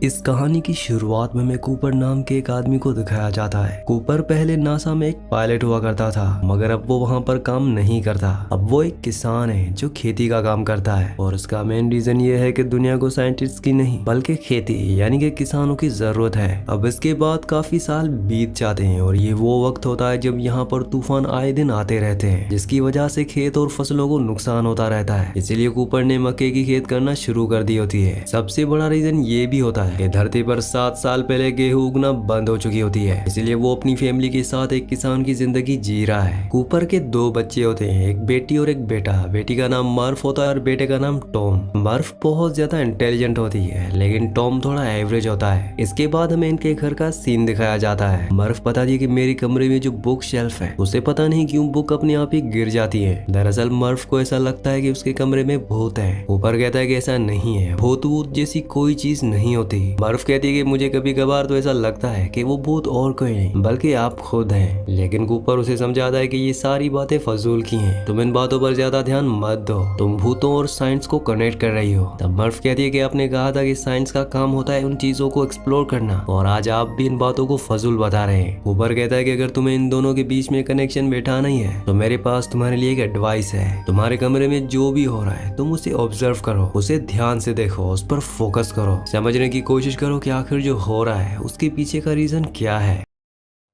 इस कहानी की शुरुआत में हमें कूपर नाम के एक आदमी को दिखाया जाता है। कूपर पहले नासा में एक पायलट हुआ करता था, मगर अब वो वहाँ पर काम नहीं करता। अब वो एक किसान है जो खेती का काम करता है, और उसका मेन रीजन ये है कि दुनिया को साइंटिस्ट की नहीं बल्कि खेती यानी कि किसानों की जरूरत है। अब इसके बाद काफी साल बीत जाते हैं और ये वो वक्त होता है जब यहाँ पर तूफान आए दिन आते रहते हैं, जिसकी वजह से खेत और फसलों को नुकसान होता रहता है। इसीलिए कूपर ने मक्के की खेत करना शुरू कर दी होती है। सबसे बड़ा रीजन ये भी होता है कि धरती पर 7 साल पहले गेहूं उगना बंद हो चुकी होती है। इसीलिए वो अपनी फैमिली के साथ एक किसान की जिंदगी जी रहा है। कूपर के 2 बच्चे होते हैं, एक बेटी और एक बेटा। बेटी का नाम मर्फ होता है और बेटे का नाम टॉम। मर्फ बहुत ज्यादा इंटेलिजेंट होती है, लेकिन टॉम थोड़ा एवरेज होता है। इसके बाद हमें इनके घर का सीन दिखाया जाता है। मर्फ बताती है कि मेरे कमरे में जो बुक शेल्फ है उसे पता नहीं क्यों बुक अपने आप ही गिर जाती है। दरअसल मर्फ को ऐसा लगता है कि उसके कमरे में भूत है। कूपर कहता है कि ऐसा नहीं है, भूत वूत जैसी कोई चीज नहीं होती। मर्फ कहती है कि मुझे कभी कभार तो ऐसा लगता है कि वो भूत और कोई नहीं बल्कि आप खुद हैं। लेकिन कूपर उसे समझाता है कि ये सारी बातें फजूल की हैं, तुम इन बातों पर ज्यादा ध्यान मत दो, तुम भूतों और साइंस को कनेक्ट कर रही हो। तब मर्फ कहती है कि आपने कहा था कि साइंस का काम होता है उन चीजों को एक्सप्लोर करना, और आज आप भी इन बातों को फजूल बता रहे हैं। कूपर कहता है कि अगर तुम्हें इन दोनों के बीच में कनेक्शन बैठाना ही है तो मेरे पास तुम्हारे लिए एक एडवाइस है। तुम्हारे कमरे में जो भी हो रहा है तुम उसे ऑब्जर्व करो, उसे ध्यान से देखो, उस पर फोकस करो, समझने की कोशिश करो कि आखिर जो हो रहा है उसके पीछे का रीजन क्या है।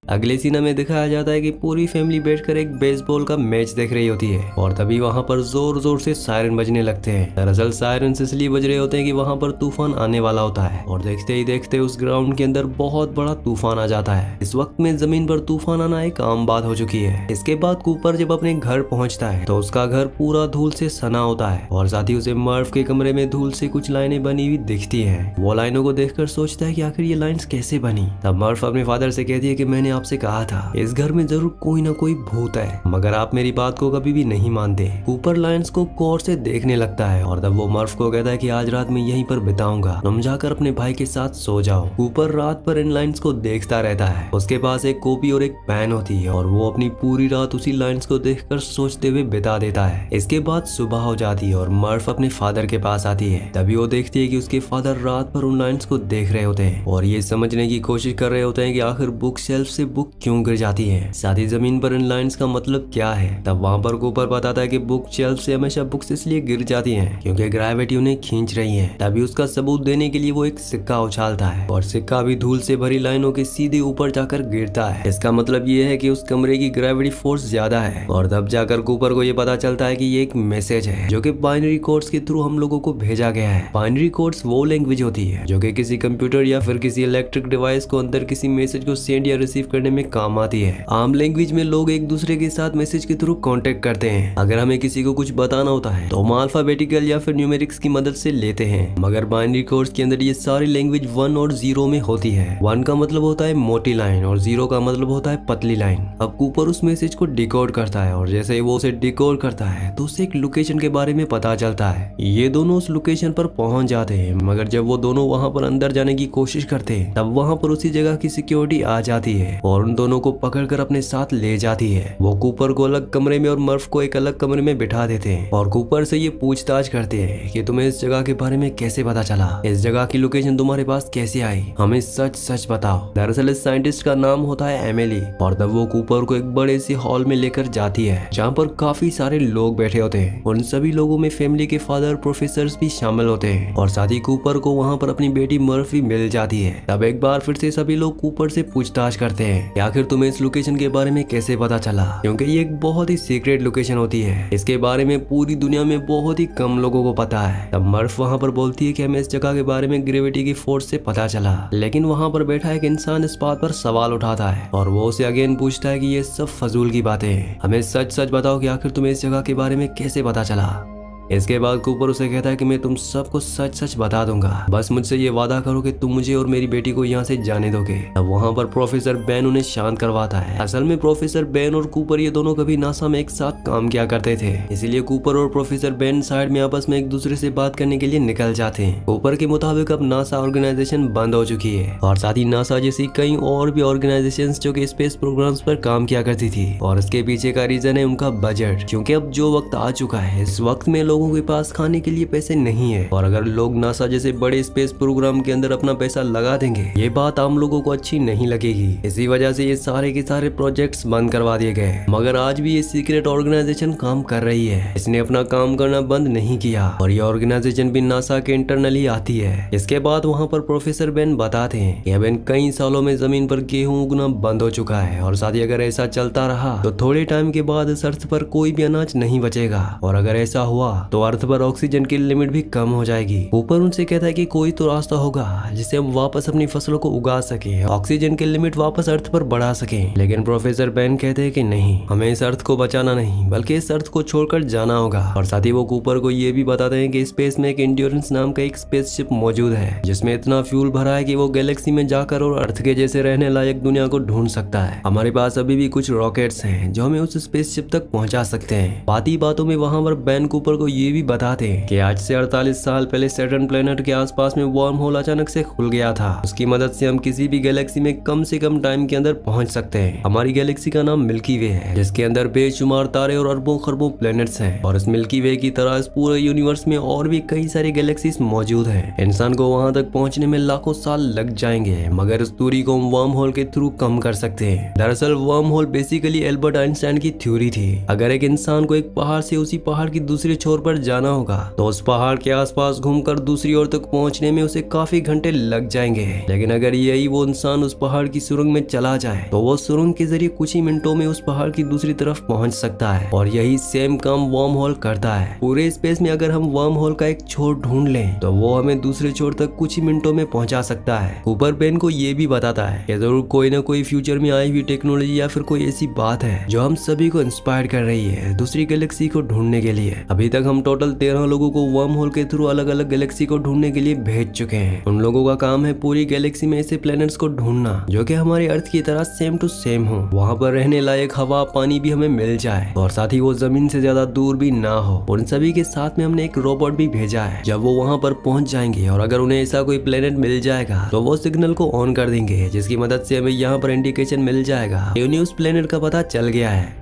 अगले सीन में दिखाया जाता है कि पूरी फैमिली बैठकर एक बेसबॉल का मैच देख रही होती है, और तभी वहां पर जोर जोर से सायरन बजने लगते हैं। दरअसल सायरन इसलिए बज रहे होते हैं कि वहां पर तूफान आने वाला होता है, और देखते ही देखते उस ग्राउंड के अंदर बहुत बड़ा तूफान आ जाता है। इस वक्त में जमीन पर तूफान आना एक आम बात हो चुकी है। इसके बाद कूपर जब अपने घर पहुंचता है तो उसका घर पूरा धूल से सना होता है, और साथ ही उसे मर्फ के कमरे में धूल से कुछ लाइनें बनी हुई दिखती है। वो लाइनों को देखकर सोचता है कि आखिर ये लाइन्स कैसे बनी। तब मर्फ अपने फादर से कहती है कि मैंने आपसे कहा था इस घर में जरूर कोई ना कोई भूत है, मगर आप मेरी बात को कभी भी नहीं मानते। कूपर लाइन्स को गौर से देखने लगता है, और तब वो मर्फ को कहता है कि आज रात मैं यहीं पर बिताऊंगा, तुम जाकर अपने भाई के साथ सो जाओ। कूपर रात पर इन लाइन्स को देखता रहता है। उसके पास एक कॉपी और एक पेन होती है, और वो अपनी पूरी रात उसी लाइन्स को देखकर सोचते हुए बिता देता है। इसके बाद सुबह हो जाती है और मर्फ अपने फादर के पास आती है। तभी वो देखती है कि उसके फादर रात पर उन लाइन्स को देख रहे होते हैं, और ये समझने की कोशिश कर रहे होते हैं कि आखिर बुक शेल्फ से बुक क्यों गिर जाती है, साथ ही जमीन पर इन लाइंस का मतलब क्या है। तब वहाँ पर कूपर बताता है कि बुक शेल्फ से हमेशा बुक्स इसलिए गिर जाती हैं क्योंकि ग्रेविटी उन्हें खींच रही है। तभी उसका सबूत देने के लिए वो एक सिक्का उछालता है, और सिक्का भी धूल से भरी लाइनों के सीधे ऊपर जाकर गिरता है। इसका मतलब ये है कि उस कमरे की ग्रेविटी फोर्स ज्यादा है, और तब जाकर कूपर को ये पता चलता है कि ये एक मैसेज है जो कि बाइनरी कोड्स के थ्रू हम लोगों को भेजा गया है। बाइनरी कोड्स वो लैंग्वेज होती है जो कि किसी कंप्यूटर या फिर किसी इलेक्ट्रिक डिवाइस को अंदर किसी मैसेज को सेंड या रिसीव करने में काम आती है। आम लैंग्वेज में लोग एक दूसरे के साथ मैसेज के थ्रू कांटेक्ट करते हैं। अगर हमें किसी को कुछ बताना होता है तो हम अल्फाबेटिकल या फिर न्यूमेरिक्स की मदद से लेते हैं, मगर बाइनरी कोड्स के अंदर ये सारी लैंग्वेज 1 और 0 में होती है। 1 का मतलब होता है मोटी लाइन और 0 का मतलब होता है पतली लाइन। अब कूपर उस मैसेज को डिकोड करता है, और जैसे ही वो उसे डिकोड करता है तो उसे एक लोकेशन के बारे में पता चलता है। ये दोनों उस लोकेशन पर पहुंच जाते हैं, मगर जब वो दोनों वहां पर अंदर जाने की कोशिश करते हैं तब वहां पर उसी जगह की सिक्योरिटी आ जाती है और उन दोनों को पकड़कर अपने साथ ले जाती है। वो कूपर को अलग कमरे में और मर्फ को एक अलग कमरे में बिठा देते हैं, और कूपर से ये पूछताछ करते हैं कि तुम्हें इस जगह के बारे में कैसे पता चला, इस जगह की लोकेशन तुम्हारे पास कैसे आई, हमें सच सच बताओ। दरअसल इस साइंटिस्ट का नाम होता है एमिली, और तब वो कूपर को एक बड़े से हॉल में लेकर जाती है जहाँ पर काफी सारे लोग बैठे होते हैं। उन सभी लोगों में फैमिली के फादर प्रोफेसर भी शामिल होते हैं, और साथ ही कूपर को वहाँ पर अपनी बेटी मर्फ भी मिल जाती है। तब एक बार फिर से सभी लोग कूपर से पूछताछ करते हैं कि आखिर तुम्हें इस लोकेशन के बारे में कैसे पता चला, क्योंकि ये एक बहुत ही सीक्रेट लोकेशन होती है। इसके बारे में पूरी दुनिया में बहुत ही कम लोगों को पता है। तब मर्फ वहाँ पर बोलती है कि हमें इस जगह के बारे में ग्रेविटी की फोर्स से पता चला, लेकिन वहाँ पर बैठा एक इंसान इस बात पर सवाल उठाता है, और वो उसे अगेन पूछता है कि ये सब फजूल की बातें हैं, हमें सच सच बताओ कि आखिर तुम्हें इस जगह के बारे में कैसे पता चला। इसके बाद कूपर उसे कहता है कि मैं तुम सबको सच सच बता दूंगा, बस मुझसे ये वादा करो कि तुम मुझे और मेरी बेटी को यहाँ से जाने दोगे। अब वहाँ पर प्रोफेसर बेन उन्हें शांत करवाता है। असल में प्रोफेसर बेन और कूपर ये दोनों कभी नासा में एक साथ काम किया करते थे, इसीलिए कूपर और प्रोफेसर बेन साइड में आपस में एक दूसरे से बात करने के लिए निकल जाते हैं। कूपर के मुताबिक अब नासा ऑर्गेनाइजेशन बंद हो चुकी है, और साथ ही नासा जैसी कई और भी ऑर्गेनाइजेशन जो कि स्पेस प्रोग्राम्स पर काम किया करती थी, और इसके पीछे का रीजन है उनका बजट, क्योंकि अब जो वक्त आ चुका है इस वक्त में लोग लोगों के पास खाने के लिए पैसे नहीं है, और अगर लोग नासा जैसे बड़े स्पेस प्रोग्राम के अंदर अपना पैसा लगा देंगे, ये बात आम लोगों को अच्छी नहीं लगेगी। इसी वजह से ये सारे के सारे प्रोजेक्ट्स बंद करवा दिए गए। मगर आज भी ये सीक्रेट ऑर्गेनाइजेशन काम कर रही है, इसने अपना काम करना बंद नहीं किया, और ये ऑर्गेनाइजेशन भी नासा के इंटरनली आती है। इसके बाद वहाँ पर प्रोफेसर बेन बताते हैं कि अब इन कई सालों में जमीन पर गेहूं उगना बंद हो चुका है, और साथ ही अगर ऐसा चलता रहा तो थोड़े टाइम के बाद इस अर्थ पर कोई भी अनाज नहीं बचेगा, और अगर ऐसा हुआ तो अर्थ पर ऑक्सीजन की लिमिट भी कम हो जाएगी। ऊपर उनसे कहता है कि कोई तो रास्ता होगा जिससे हम वापस अपनी फसलों को उगा सके, ऑक्सीजन की लिमिट वापस अर्थ पर बढ़ा सके। लेकिन प्रोफेसर बेन कहते हैं कि नहीं, हमें इस अर्थ को बचाना नहीं बल्कि इस अर्थ को छोड़कर जाना होगा। और साथ ही वो कूपर को ये भी बताते हैं कि स्पेस में एक एंड्योरेंस नाम का एक स्पेसशिप मौजूद है, जिसमें इतना फ्यूल भरा है कि वो गैलेक्सी में जाकर और अर्थ के जैसे रहने लायक दुनिया को ढूंढ सकता है। हमारे पास अभी भी कुछ रॉकेट्स हैं जो हमें उस स्पेसशिप तक पहुंचा सकते हैं। बात ही बातों में वहां पर बेन कूपर को ये भी बताते हैं कि आज से 48 साल पहले सैटर्न प्लेनेट के आसपास में वर्म होल अचानक से खुल गया था। उसकी मदद से हम किसी भी गैलेक्सी में कम से कम टाइम के अंदर पहुंच सकते हैं। हमारी गैलेक्सी का नाम मिल्की वे है, जिसके अंदर बेशुमार तारे और अरबों खरबों प्लैनेट्स हैं, और इस मिल्की वे की तरह इस पूरे यूनिवर्स में और भी कई सारी गैलेक्सीज मौजूद हैं। इंसान को वहां तक पहुंचने में लाखों साल लग जाएंगे, मगर इस दूरी को हम वर्म होल के थ्रू कम कर सकते हैं। दरअसल worm hole basically Albert Einstein की थ्योरी थी। अगर एक इंसान को एक पहाड़ से उसी पहाड़ की दूसरे छोर पर जाना होगा तो उस पहाड़ के आसपास घूमकर दूसरी ओर तक पहुंचने में उसे काफी घंटे लग जाएंगे। लेकिन अगर यही वो इंसान उस पहाड़ की सुरंग में चला जाए तो वो सुरंग के जरिए कुछ ही मिनटों में उस पहाड़ की दूसरी तरफ पहुंच सकता है। और यही सेम काम वर्म होल करता है। पूरे स्पेस में अगर हम वर्म होल का एक छोर ढूंढ लें तो वो हमें दूसरे छोर तक कुछ ही मिनटों में पहुंचा सकता है। कूपर बेन को ये भी बताता है कि जरूर कोई न कोई फ्यूचर में आई हुई टेक्नोलॉजी या फिर कोई ऐसी बात है जो हम सभी को इंस्पायर कर रही है दूसरी गैलेक्सी को ढूंढने के लिए। अभी तक हम टोटल 13 लोगों को वर्म होल के थ्रू अलग अलग गैलेक्सी को ढूंढने के लिए भेज चुके हैं। उन लोगों का काम है पूरी गैलेक्सी में ऐसे प्लैनेट्स को ढूंढना जो कि हमारे अर्थ की तरह सेम टू सेम हो, वहाँ पर रहने लायक हवा पानी भी हमें मिल जाए, और साथ ही वो जमीन से ज्यादा दूर भी ना हो। उन सभी के साथ में हमने एक रोबोट भी भेजा है। जब वो वहाँ पर पहुंच जाएंगे और अगर उन्हें ऐसा कोई प्लेनेट मिल जाएगा तो वो सिग्नल को ऑन कर देंगे, जिसकी मदद से हमें यहाँ पर इंडिकेशन मिल जाएगा कि उन्हें उस प्लेनेट का पता चल गया है।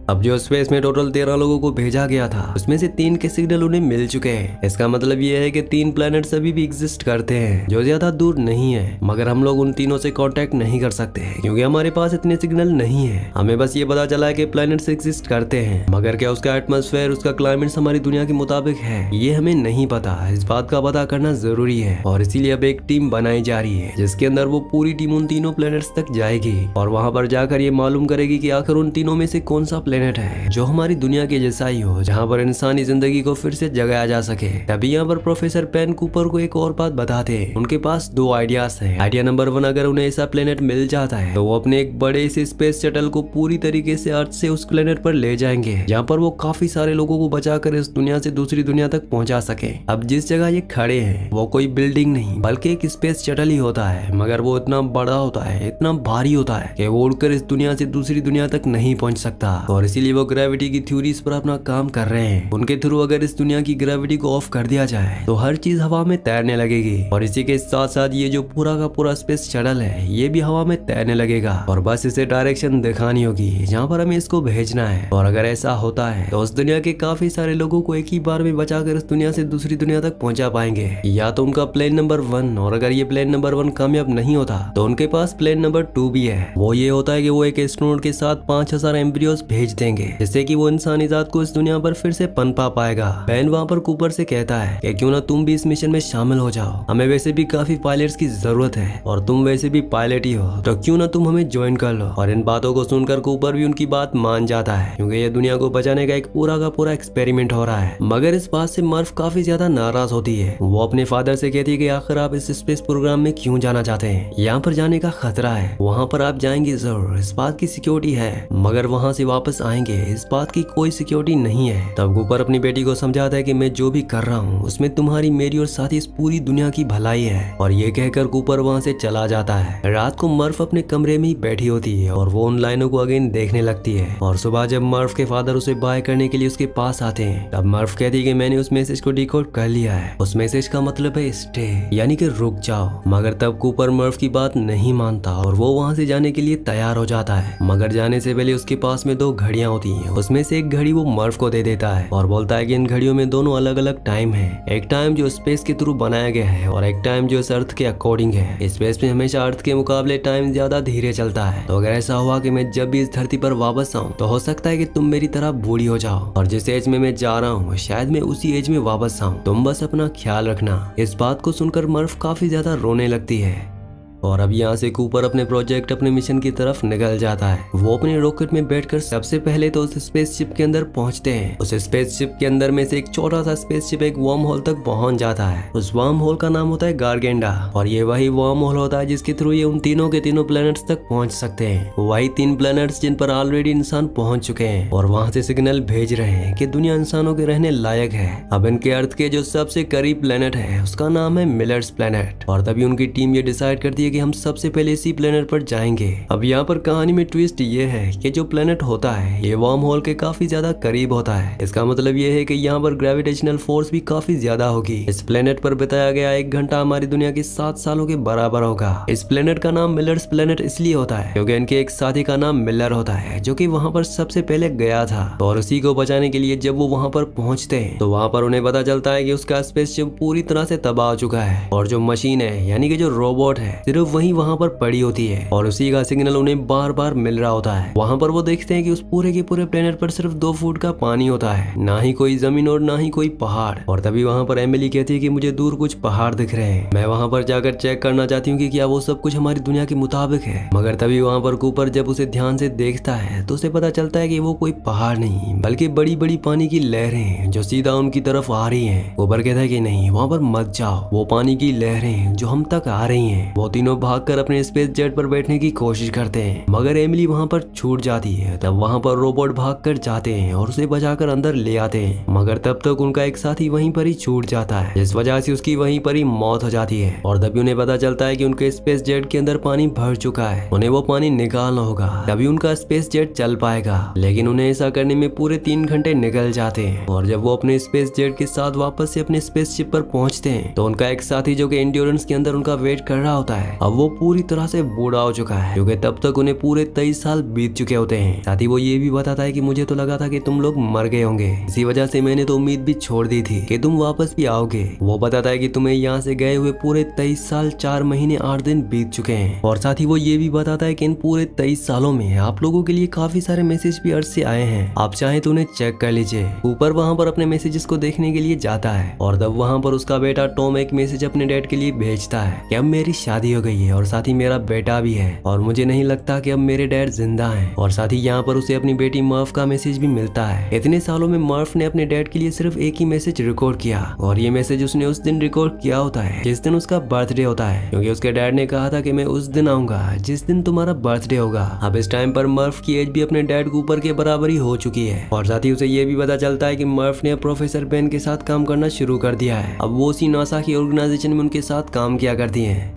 अब जो स्पेस में टोटल 13 लोगों को भेजा गया था उसमें से 3 के सिग्नल उन्हें मिल चुके हैं। इसका मतलब ये है कि 3 प्लैनेट्स अभी भी एग्जिस्ट करते हैं जो ज्यादा दूर नहीं है, मगर हम लोग उन तीनों से कांटेक्ट नहीं कर सकते क्योंकि हमारे पास इतने सिग्नल नहीं है। हमें बस ये पता चला है कि प्लैनेट्स एग्जिस्ट करते हैं, मगर क्या उसका एटमॉस्फेयर उसका क्लाइमेट हमारी दुनिया के मुताबिक है ये हमें नहीं पता। इस बात का पता करना जरूरी है, और इसीलिए अब एक टीम बनाई जा रही है जिसके अंदर वो पूरी टीम उन तीनों प्लैनेट्स तक जाएगी और वहां पर जाकर ये मालूम करेगी कि आखिर उन तीनों में से कौन सा प्लेनेट है जो हमारी दुनिया के जैसा ही हो, जहाँ पर इंसानी जिंदगी को फिर से जगाया जा सके। तभी यहाँ पर प्रोफेसर पेन कूपर को एक और बात बताते हैं। उनके पास 2 आइडियाज हैं। आइडिया नंबर 1, अगर उन्हें ऐसा प्लेनेट मिल जाता है तो वो अपने एक बड़े से स्पेस शटल को पूरी तरीके से अर्थ से उस प्लेनेट पर ले जाएंगे, जहाँ पर वो काफी सारे लोगों को बचाकर इस दुनिया से दूसरी दुनिया तक पहुंचा सके। अब जिस जगह ये खड़े हैं वो कोई बिल्डिंग नहीं बल्कि एक स्पेस शटल ही होता है, मगर वो इतना बड़ा होता है, इतना भारी होता है कि वो उड़कर इस दुनिया से दूसरी दुनिया तक नहीं पहुंच सकता, और इसीलिए वो ग्रेविटी की थ्योरीज पर अपना काम कर रहे हैं। उनके थ्रू अगर इस दुनिया की ग्रेविटी को ऑफ कर दिया जाए तो हर चीज हवा में तैरने लगेगी, और इसी के साथ साथ ये जो पूरा का पूरा स्पेस शटल है ये भी हवा में तैरने लगेगा, और बस इसे डायरेक्शन दिखानी होगी जहाँ पर हमें इसको भेजना है। और अगर ऐसा होता है तो उस दुनिया के काफी सारे लोगों को एक ही बार में बचाकर इस दुनिया से दूसरी दुनिया तक पहुंचा पाएंगे। या तो उनका प्लान नंबर 1, और अगर ये प्लान नंबर 1 कामयाब नहीं होता तो उनके पास प्लान नंबर 2 भी है। वो ये होता है कि वो एक एस्ट्रोनॉट के साथ 5000 एम्ब्रियोज भेज देंगे, जिससे कि वो इंसानी जात को इस दुनिया पर फिर से पनपा पाएगा। बेन वहाँ पर कूपर से कहता है कि क्यों ना तुम भी इस मिशन में शामिल हो जाओ, हमें वैसे भी काफी पायलट्स की जरूरत है और तुम वैसे भी पायलट ही हो, तो क्यों ना तुम हमें ज्वाइन कर लो। और इन बातों को सुनकर कूपर भी उनकी बात मान जाता है, क्योंकि ये दुनिया को बचाने का एक पूरा का पूरा एक्सपेरिमेंट हो रहा है। मगर इस बात से मर्फ काफी ज्यादा नाराज होती है। वो अपने फादर से कहती है कि आखिर आप इस स्पेस प्रोग्राम में क्यों जाना चाहते हैं, यहाँ पर जाने का खतरा है, वहाँ पर आप जाएंगे जरूर, इस बात की सिक्योरिटी है, मगर वहाँ से वापस आएंगे इस बात की कोई सिक्योरिटी नहीं है। तब कूपर अपनी बेटी को समझाता है कि मैं जो भी कर रहा हूँ उसमें तुम्हारी, मेरी और साथ ही इस पूरी दुनिया की भलाई है, और ये कहकर कूपर वहाँ से चला जाता है। रात को मर्फ अपने कमरे में ही बैठी होती है और वो उन लाइनों को अगेन देखने लगती है, और सुबह जब मर्फ के फादर उसे बाय करने के लिए उसके पास आते हैं तब मर्फ कहती है कि मैंने उस मैसेज को डिकोड कर लिया है, उस मैसेज का मतलब है स्टे, यानी कि रुक जाओ। मगर तब कूपर मर्फ की बात नहीं मानता और वो वहाँ से जाने के लिए तैयार हो जाता है, मगर जाने से पहले उसके पास में 2 घड़ियां होती हैं उसमें से एक घड़ी वो मर्फ को दे देता है और बोलता है कि इन घड़ियों में दोनों अलग अलग टाइम है। एक टाइम जो स्पेस के थ्रू बनाया गया है और एक टाइम जो इस अर्थ के अकॉर्डिंग है। स्पेस में हमेशा अर्थ के मुकाबले टाइम ज्यादा धीरे चलता है। तो अगर ऐसा हुआ कि मैं जब भी इस धरती पर वापस आऊँ तो हो सकता है कि तुम मेरी तरह बूढ़ी हो जाओ और जिस एज में मैं जा रहा हूँ शायद मैं उसी एज में वापस आऊँ। तुम बस अपना ख्याल रखना। इस बात को सुनकर मर्फ काफी ज्यादा रोने लगती है। और अब यहाँ से कूपर अपने प्रोजेक्ट अपने मिशन की तरफ निकल जाता है। वो अपने रॉकेट में बैठकर सबसे पहले तो उस स्पेसशिप के अंदर पहुंचते हैं। उस स्पेसशिप के अंदर में से एक छोटा सा स्पेसशिप एक वर्म होल तक पहुंच जाता है। उस वर्म होल का नाम होता है गार्गेंडा और ये वही वर्म होल होता है जिसके थ्रू ये उन तीनों के तीनों प्लैनेट्स तक पहुंच सकते हैं। वही 3 प्लैनेट्स जिन पर ऑलरेडी इंसान पहुंच चुके हैं और वहां से सिग्नल भेज रहे हैं कि दुनिया इंसानों के रहने लायक है। अब इनके अर्थ के जो सबसे करीब प्लैनेट है उसका नाम है मिलर्स प्लैनेट। और तभी उनकी टीम ये डिसाइड करती है कि हम सबसे पहले इसी प्लेनेट पर जाएंगे। अब यहाँ पर कहानी में ट्विस्ट ये है कि जो प्लेनेट होता है ये वर्म होल के काफी ज्यादा करीब होता है। इसका मतलब ये है कि यहाँ पर ग्रेविटेशनल फोर्स भी काफी ज्यादा होगी। इस प्लेनेट पर बिताया गया 1 घंटा हमारी दुनिया के 7 सालों के बराबर होगा। इस प्लेनेट का नाम मिलर्स प्लेनेट इसलिए होता है क्योंकि इनके एक साथी का नाम मिलर होता है जो कि वहाँ पर सबसे पहले गया था और उसी को बचाने के लिए जब वो वहाँ पर पहुँचते हैं तो वहाँ पर उन्हें पता चलता है कि उसका स्पेसशिप पूरी तरह से तबाह हो चुका है और जो मशीन है यानी कि जो रोबोट है सिर्फ वही वहाँ पर पड़ी होती है और उसी का सिग्नल उन्हें बार बार मिल रहा होता है। वहाँ पर वो देखते हैं कि उस पूरे के पूरे प्लेनेट पर सिर्फ 2 फुट का पानी होता है, ना ही कोई जमीन और ना ही कोई पहाड़। और तभी वहाँ पर एमिली कहती है कि मुझे दूर कुछ पहाड़ दिख रहे हैं, मैं वहाँ पर जाकर चेक करना चाहती हूँ कि क्या वो सब कुछ हमारी दुनिया के मुताबिक है। मगर तभी वहाँ पर कूपर जब उसे ध्यान से देखता है तो उसे पता चलता है कि वो कोई पहाड़ नहीं बल्कि बड़ी बड़ी पानी की लहरें हैं जो सीधा उनकी तरफ आ रही है। कूपर कहता है कि नहीं, वहाँ पर मत जाओ, वो पानी की लहरें जो हम तक आ रही है। वो तीनों भागकर अपने स्पेस जेट पर बैठने की कोशिश करते हैं मगर एमिली वहाँ पर छूट जाती है। तब वहाँ पर रोबोट भागकर जाते हैं और उसे बचाकर अंदर ले आते हैं मगर तब तक उनका एक साथी वहीं पर ही छूट जाता है जिस वजह से उसकी वहीं पर ही मौत हो जाती है। और तभी उन्हें पता चलता है कि उनके स्पेस जेट के अंदर पानी भर चुका है, उन्हें वो पानी निकालना होगा तभी उनका स्पेस जेट चल पाएगा। लेकिन उन्हें ऐसा करने में पूरे 3 घंटे निकल जाते हैं और जब वो अपने स्पेस जेट के साथ वापस से अपने स्पेसशिप पर पहुंचते हैं तो उनका एक साथी जो कि एंड्योरेंस के अंदर उनका वेट कर रहा होता है अब वो पूरी तरह से बूढ़ा हो चुका है क्योंकि तब तक उन्हें पूरे 23 साल बीत चुके होते हैं। साथ ही वो ये भी बताता है कि मुझे तो लगा था कि तुम लोग मर गए होंगे, इसी वजह से मैंने तो उम्मीद भी छोड़ दी थी कि तुम वापस भी आओगे। वो बताता है कि तुम्हें यहाँ से गए हुए पूरे 23 साल 4 महीने 8 दिन बीत चुके हैं। और साथ ही वो ये भी बताता है कि इन पूरे 23 सालों में आप लोगों के लिए काफी सारे मैसेज भी अर्थ से आए हैं, आप चाहें तो उन्हें चेक कर लीजिए। ऊपर वहाँ पर अपने मैसेजेस को देखने के लिए जाता है और तब वहाँ पर उसका बेटा टॉम एक मैसेज अपने डैड के लिए भेजता है कि अब मेरी शादी हो गई है और साथ ही मेरा बेटा भी है और मुझे नहीं लगता कि अब मेरे डैड जिंदा हैं। और साथ ही यहाँ पर उसे अपनी बेटी मर्फ का मैसेज भी मिलता है। इतने सालों में मर्फ ने अपने डैड के लिए सिर्फ एक ही मैसेज रिकॉर्ड किया और ये मैसेज उसने उस दिन रिकॉर्ड किया होता है जिस दिन उसका बर्थडे होता है क्योंकि उसके डैड ने कहा था कि मैं उस दिन आऊंगा जिस दिन तुम्हारा बर्थडे होगा। अब इस टाइम पर मर्फ की एज भी अपने डैड कूपर के बराबर ही हो चुकी है और साथ ही उसे ये भी पता चलता है कि मर्फ ने प्रोफेसर बेन के साथ काम करना शुरू कर दिया है। अब वो उसी नासा की ऑर्गेनाइजेशन में उनके साथ काम किया करती है।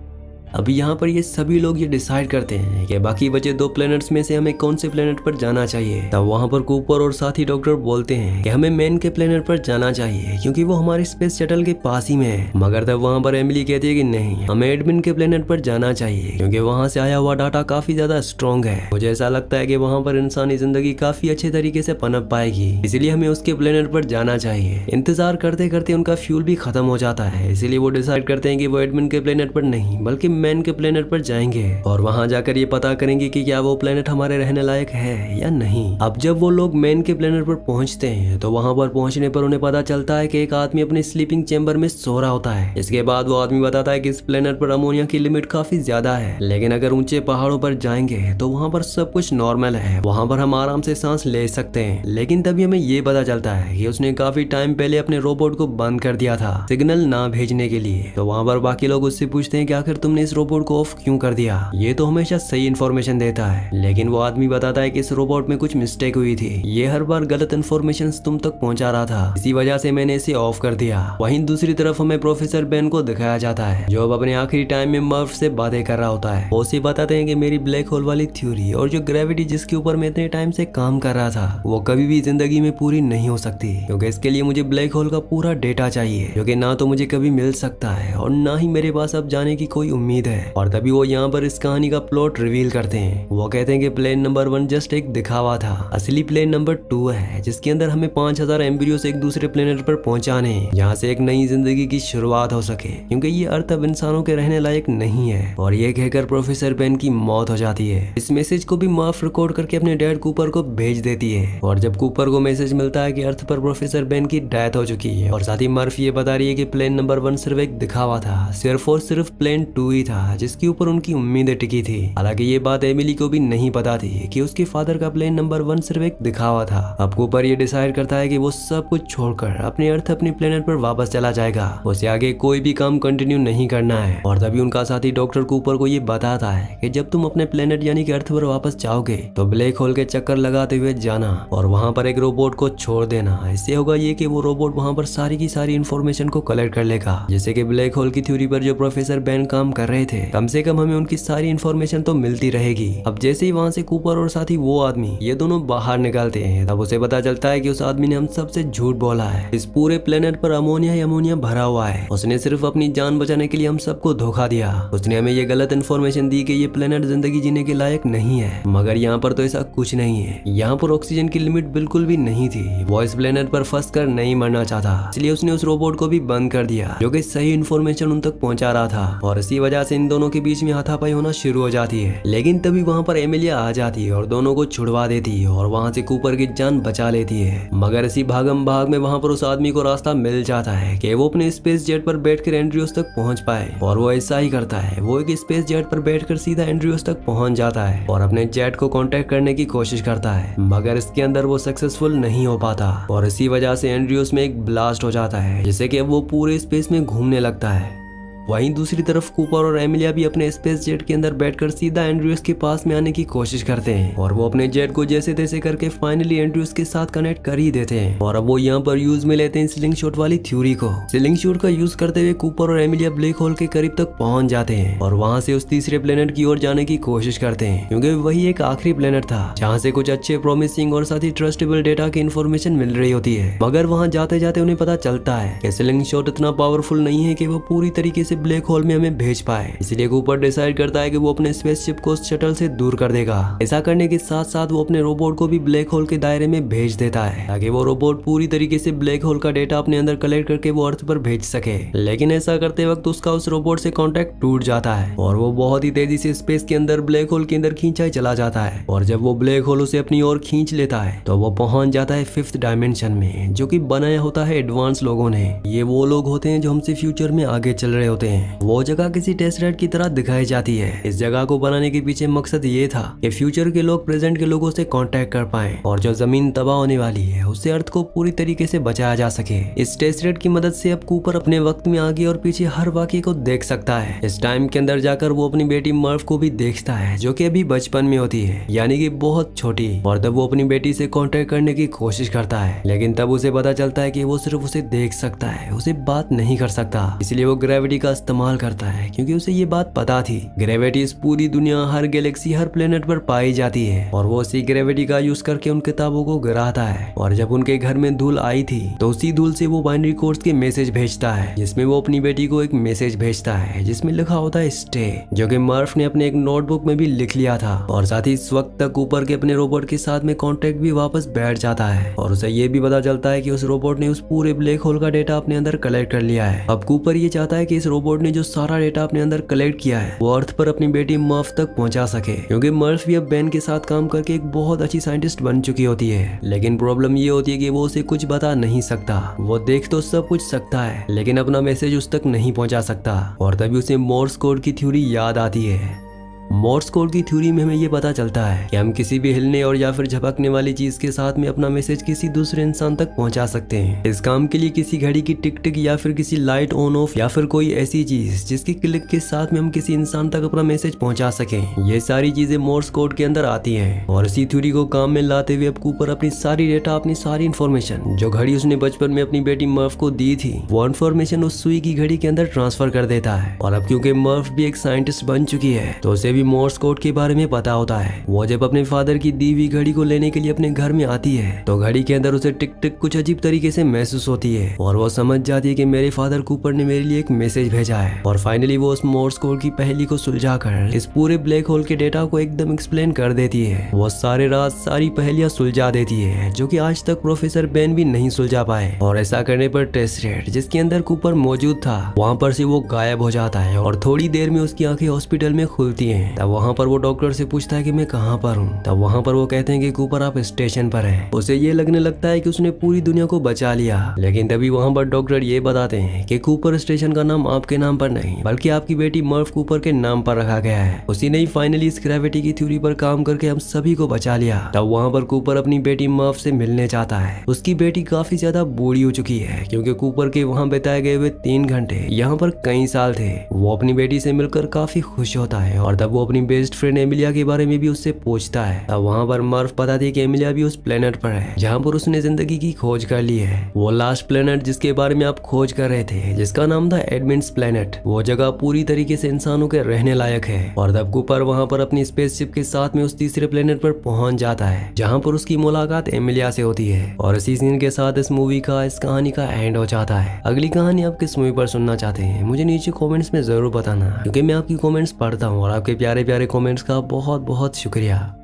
अभी यहाँ पर ये सभी लोग ये डिसाइड करते हैं कि बाकी बचे 2 प्लैनेट्स में से हमें कौन से प्लैनेट पर जाना चाहिए। तब वहाँ पर कूपर और साथी डॉक्टर बोलते हैं कि हमें मैन के प्लैनेट पर जाना चाहिए क्योंकि वो हमारे स्पेस शटल के पास ही में है। मगर तब वहाँ पर एमिली कहती है कि नहीं, हमें एडमिन के प्लैनेट पर जाना चाहिए क्योंकि वहाँ से आया हुआ डाटा काफी ज्यादा स्ट्रॉन्ग है। मुझे ऐसा लगता है कि वहाँ पर इंसानी जिंदगी काफी अच्छे तरीके से पनप पाएगी, इसलिए हमें उसके प्लैनेट पर जाना चाहिए। इंतजार करते करते उनका फ्यूल भी खत्म हो जाता है, इसीलिए वो डिसाइड करते हैं कि वो एडमिन के प्लैनेट पर नहीं बल्कि मैन के प्लेनेट पर जाएंगे और वहां जाकर ये पता करेंगे कि क्या वो प्लेनेट हमारे रहने लायक है या नहीं। अब जब वो लोग मैन के प्लेनेट पर पहुंचते हैं तो वहां पर पहुंचने पर उन्हें पता चलता है कि एक आदमी अपने स्लीपिंग चेंबर में सो रहा होता है। इसके बाद वो आदमी बताता है कि इस प्लेनेट पर अमोनिया की लिमिट काफी ज्यादा है, लेकिन अगर ऊंचे पहाड़ों पर जाएंगे तो वहाँ पर सब कुछ नॉर्मल है, वहाँ पर हम आराम से सांस ले सकते हैं। लेकिन तभी हमें ये पता चलता है कि उसने काफी टाइम पहले अपने रोबोट को बंद कर दिया था सिग्नल ना भेजने के लिए। तो वहाँ पर बाकी लोग उससे पूछते हैं कि आखिर तुमने इस रोबोट को ऑफ क्यों कर दिया, ये तो हमेशा सही इन्फॉर्मेशन देता है। लेकिन वो आदमी बताता है कि इस रोबोट में कुछ मिस्टेक हुई थी, ये हर बार गलत इन्फॉर्मेशन तुम तक पहुंचा रहा था, इसी वजह से मैंने इसे ऑफ कर दिया। वहीं दूसरी तरफ हमें प्रोफेसर बेन को दिखाया जाता है जो अब अपने आखिरी टाइम में मर्फ से बातें कर रहा होता है। वो उसे बताते हैं कि मेरी ब्लैक होल वाली थ्योरी और जो ग्रेविटी जिसके ऊपर मैं इतने टाइम से काम कर रहा था वो कभी भी जिंदगी में पूरी नहीं हो सकती, क्योंकि इसके लिए मुझे ब्लैक होल का पूरा डेटा चाहिए जो कि ना तो मुझे कभी मिल सकता है और ना ही मेरे पास अब जाने की कोई उम्मीद उम्मीद है। और तभी वो यहाँ पर इस कहानी का प्लॉट रिवील करते हैं। वो कहते हैं कि प्लेन नंबर 1 जस्ट एक दिखावा था, असली प्लेन नंबर 2 है जिसके अंदर हमें 5000 एम्ब्रियोस एक दूसरे प्लेनेट पर पहुंचाने जहाँ से एक नई जिंदगी की शुरुआत हो सके, क्योंकि ये अर्थ अब इंसानों के रहने लायक नहीं है। और ये कहकर प्रोफेसर बेन की मौत हो जाती है। इस मैसेज को भी मार्फ रिकॉर्ड करके अपने डैड कूपर को भेज देती है। और जब कूपर को मैसेज मिलता है कि अर्थ पर प्रोफेसर बेन की डेथ हो चुकी है और साथ ही मर्फ ये बता रही है कि प्लेन नंबर 1 सिर्फ एक दिखावा था, सिर्फ और सिर्फ प्लेन 2 ही था जिसके ऊपर उनकी उम्मीदें टिकी थी। हालांकि ये बात एमिली को भी नहीं पता थी कि उसके फादर का प्लेन नंबर 1 सिर्फ एक दिखावा था। अब कूपर ये डिसाइड करता है कि वो सब कुछ छोड़कर अपने अर्थ अपने प्लेनेट पर वापस चला जाएगा, उसे आगे कोई भी काम कंटिन्यू नहीं करना है। और तभी उनका साथी डॉक्टर कूपर को ये बताता है कि जब तुम अपने प्लेनेट यानी कि अर्थ पर वापस जाओगे तो ब्लैक होल के चक्कर लगाते हुए जाना और वहां पर एक रोबोट को छोड़ देना। इससे होगा ये कि वो रोबोट वहां पर सारी की सारी इन्फॉर्मेशन को कलेक्ट कर लेगा, जैसे कि ब्लैक होल की थ्योरी पर जो प्रोफेसर बेन काम कर रहे थे, कम से कम हमें उनकी सारी इन्फॉर्मेशन तो मिलती रहेगी। अब जैसे ही वहां से कूपर और साथी वो आदमी ये दोनों बाहर निकलते हैं, तब उसे पता चलता है कि उस आदमी ने हम सबसे झूठ बोला है। इस पूरे प्लेनेट पर अमोनिया ही अमोनिया भरा हुआ है। उसने सिर्फ अपनी जान बचाने के लिए हम सबको धोखा दिया। उसने हमें ये गलत इन्फॉर्मेशन दी कि ये प्लेनेट जिंदगी जीने के लायक नहीं है, मगर यहाँ पर तो ऐसा कुछ नहीं है। यहाँ पर ऑक्सीजन की लिमिट बिल्कुल भी नहीं थी। वो इस प्लेनेट पर फंस कर नहीं मरना चाहता, इसलिए उसने उस रोबोट को भी बंद कर दिया जो कि सही इन्फॉर्मेशन उन तक पहुंचा रहा था। और इसी वजह से इन दोनों के बीच में हाथापाई होना शुरू हो जाती है। लेकिन तभी वहाँ पर एमिलिया आ जाती है और दोनों को छुड़वा देती है और वहाँ से कूपर की जान बचा लेती है। मगर इसी भागम भाग में वहाँ पर उस आदमी को रास्ता मिल जाता है कि वो अपने स्पेस जेट पर बैठकर एंड्रियोस तक पहुंच पाए, और वो ऐसा ही करता है। वो एक स्पेस जेट पर बैठकर सीधा एंड्रियोस तक पहुंच जाता है और अपने जेट को कांटेक्ट करने की कोशिश करता है, मगर इसके अंदर वो सक्सेसफुल नहीं हो पाता। और इसी वजह से एंड्रियोस में एक ब्लास्ट हो जाता है, जिससे कि वो पूरे स्पेस में घूमने लगता है। वहीं दूसरी तरफ कूपर और एमिलिया भी अपने स्पेस जेट के अंदर बैठकर सीधा एंड्रियोस के पास में आने की कोशिश करते हैं, और वो अपने जेट को जैसे तैसे करके फाइनली एंड्रियोस के साथ कनेक्ट कर ही देते हैं। और अब वो यहाँ पर यूज में लेते हैं स्लिंग शॉट वाली थ्योरी को। स्लिंग शॉट का यूज करते हुए कूपर और एमिलिया ब्लैक होल के करीब तक पहुंच जाते हैं और वहां से उस तीसरे प्लेनेट की ओर जाने की कोशिश करते हैं, क्योंकि वही एक आखिरी प्लेनेट था जहाँ से कुछ अच्छे प्रॉमिसिंग और साथ ही ट्रस्टेबल डेटा की इन्फॉर्मेशन मिल रही होती है। मगर वहाँ जाते जाते उन्हें पता चलता है कि स्लिंग शॉट इतना पावरफुल नहीं है कि वो पूरी तरीके से ब्लैक होल में हमें भेज पाए। इसलिए कूपर डिसाइड करता है कि वो अपने स्पेसशिप को उस शटल से दूर कर देगा। ऐसा करने के साथ साथ वो अपने रोबोट को भी ब्लैक होल के दायरे में भेज देता है, ताकि वो रोबोट पूरी तरीके से ब्लैक होल का डेटा अपने अंदर कलेक्ट करके वो अर्थ पर भेज सके। लेकिन ऐसा करते वक्त उसका उस रोबोट से कॉन्टेक्ट टूट जाता है और वो बहुत ही तेजी से स्पेस के अंदर ब्लैक होल के अंदर खींचा चला जाता है। और जब वो ब्लैक होल उसे अपनी ओर खींच लेता है तो वो पहुंच जाता है 5th डायमेंशन में, जो कि बनाया होता है एडवांस लोगों ने। ये वो लोग होते हैं जो हमसे फ्यूचर में आगे चल रहे होते हैं। वो जगह किसी टेस्ट राइड की तरह दिखाई जाती है। इस जगह को बनाने के पीछे मकसद ये था कि फ्यूचर के लोग प्रेजेंट के लोगों से कांटेक्ट कर पाएं और जो जमीन तबाह होने वाली है उससे अर्थ को पूरी तरीके से बचाया जा सके। इस टेस्ट राइड की मदद से अब कूपर अपने वक्त में आगे और पीछे हर वाकये को देख सकता है। इस टाइम के अंदर जाकर वो अपनी बेटी मर्फ को भी देखता है, जो कि अभी बचपन में होती है, यानी कि बहुत छोटी। और तब वो अपनी बेटी से कांटेक्ट करने की कोशिश करता है, लेकिन तब उसे पता चलता है कि वो सिर्फ उसे देख सकता है, उसे बात नहीं कर सकता। इसलिए वो ग्रेविटी का इस्तेमाल करता है, क्योंकि उसे ये बात पता थी ग्रेविटी इस पूरी दुनिया, हर गैलेक्सी, हर प्लेनेट पर पाई जाती है। और वो उसी ग्रेविटी का यूज करके उन किताबों को गिराता है। और जब उनके घर में धूल आई थी तो उसी धूल से वो बाइनरी कोड्स के मैसेज भेजता है, जिसमें वो अपनी बेटी को एक मैसेज भेजता है जिसमें लिखा होता है स्टे, जो कि मर्फ ने अपने एक नोटबुक में भी लिख लिया था। और साथ ही इस वक्त तक ऊपर के अपने रोबोट के साथ में कॉन्टेक्ट भी वापस बैठ जाता है और उसे ये भी पता चलता है कि उस रोबोट ने उस पूरे ब्लैक होल का डेटा अपने अंदर कलेक्ट कर लिया है। अब कूपर ये चाहता है कि इस रोबोट ने जो सारा डेटा अपने अंदर कलेक्ट किया है वो अर्थ पर अपनी बेटी मर्फ तक पहुंचा सके, क्योंकि मर्फ भी अब बेन के साथ काम करके एक बहुत अच्छी साइंटिस्ट बन चुकी होती है। लेकिन प्रॉब्लम ये होती है कि वो उसे कुछ बता नहीं सकता। वो देख तो सब कुछ सकता है, लेकिन अपना मैसेज उस तक नहीं पहुंचा सकता। और तभी उसे मोर्स कोड की थ्योरी याद आती है। मोर्स कोड की थ्योरी में हमें ये पता चलता है कि हम किसी भी हिलने और या फिर झपकने वाली चीज के साथ में अपना मैसेज किसी दूसरे इंसान तक पहुंचा सकते हैं। इस काम के लिए किसी घड़ी की टिक टिक या फिर किसी लाइट ऑन ऑफ या फिर कोई ऐसी चीज जिसकी क्लिक के साथ में हम किसी इंसान तक अपना मैसेज पहुंचा सकें, ये सारी चीजें मोर्स कोड के अंदर आती हैं। और इसी थ्योरी को काम में लाते हुए अब कूपर अपनी सारी डेटा, अपनी सारी इन्फॉर्मेशन जो घड़ी उसने बचपन में अपनी बेटी मर्फ को दी थी, वो इन्फॉर्मेशन उस सुई की घड़ी के अंदर ट्रांसफर कर देता है। और अब क्योंकि मर्फ भी एक साइंटिस्ट बन चुकी है तो उसे भी भी मोर्स कोड के बारे में पता होता है। वो जब अपने फादर की दी हुई घड़ी को लेने के लिए अपने घर में आती है तो घड़ी के अंदर उसे टिक टिक कुछ अजीब तरीके से महसूस होती है और वो समझ जाती है कि मेरे फादर कूपर ने मेरे लिए एक मैसेज भेजा है। और फाइनली वो उस मोर्स कोड की पहेली को सुलझाकर इस पूरे ब्लैक होल के डेटा को एकदम एक्सप्लेन कर देती है। वो सारे रात सारी पहेलियां सुलझा देती है जो कि आज तक प्रोफेसर बेन भी नहीं सुलझा पाए। और ऐसा करने पर टेस्टेड जिसके अंदर कूपर मौजूद था वहाँ पर से वो गायब हो जाता है और थोड़ी देर में उसकी आंखें हॉस्पिटल में खुलती हैं। तब वहाँ पर वो डॉक्टर से पूछता है कि मैं कहाँ पर हूँ। तब वहाँ पर वो कहते हैं कि कूपर आप स्टेशन पर हैं। उसे ये लगने लगता है कि उसने पूरी दुनिया को बचा लिया, लेकिन तभी वहाँ पर डॉक्टर ये बताते हैं कि कूपर स्टेशन का नाम आपके नाम पर नहीं बल्कि आपकी बेटी मर्फ कूपर के नाम पर रखा गया है। उसी ने फाइनली इस ग्रेविटी की थ्योरी पर काम करके हम सभी को बचा लिया। तब वहाँ पर कूपर अपनी बेटी मर्फ से मिलने चाहता है। उसकी बेटी काफी ज्यादा बूढ़ी हो चुकी है क्योंकि कूपर के वहाँ बिताए गए हुए 3 घंटे यहाँ पर कई साल थे। वो अपनी बेटी से मिलकर काफी खुश होता है और तब वो अपनी बेस्ट फ्रेंड एमिलिया के बारे में भी उससे पूछता है। तब वहाँ पर मर्फ बताती है कि एमिलिया भी उस प्लेनेट पर है जहाँ पर उसने जिंदगी की खोज कर ली है। वो लास्ट प्लेनेट जिसके बारे में आप खोज कर रहे थे जिसका नाम था एडमिंस प्लेनेट, वो जगह पूरी तरीके से इंसानों के रहने लायक है। और तब कूपर वहाँ पर अपनी स्पेसशिप के साथ में उस तीसरे प्लेनेट पर पहुंच जाता है जहाँ पर उसकी मुलाकात एमिलिया से होती है। और इसी सीन के साथ इस मूवी का इस कहानी का एंड हो जाता है। अगली कहानी आप किस मूवी पर सुनना चाहते हैं मुझे नीचे कमेंट्स में जरूर बताना क्योंकि मैं आपकी कमेंट्स पढ़ता हूँ और आपके प्यारे प्यारे कमेंट्स का बहुत बहुत शुक्रिया।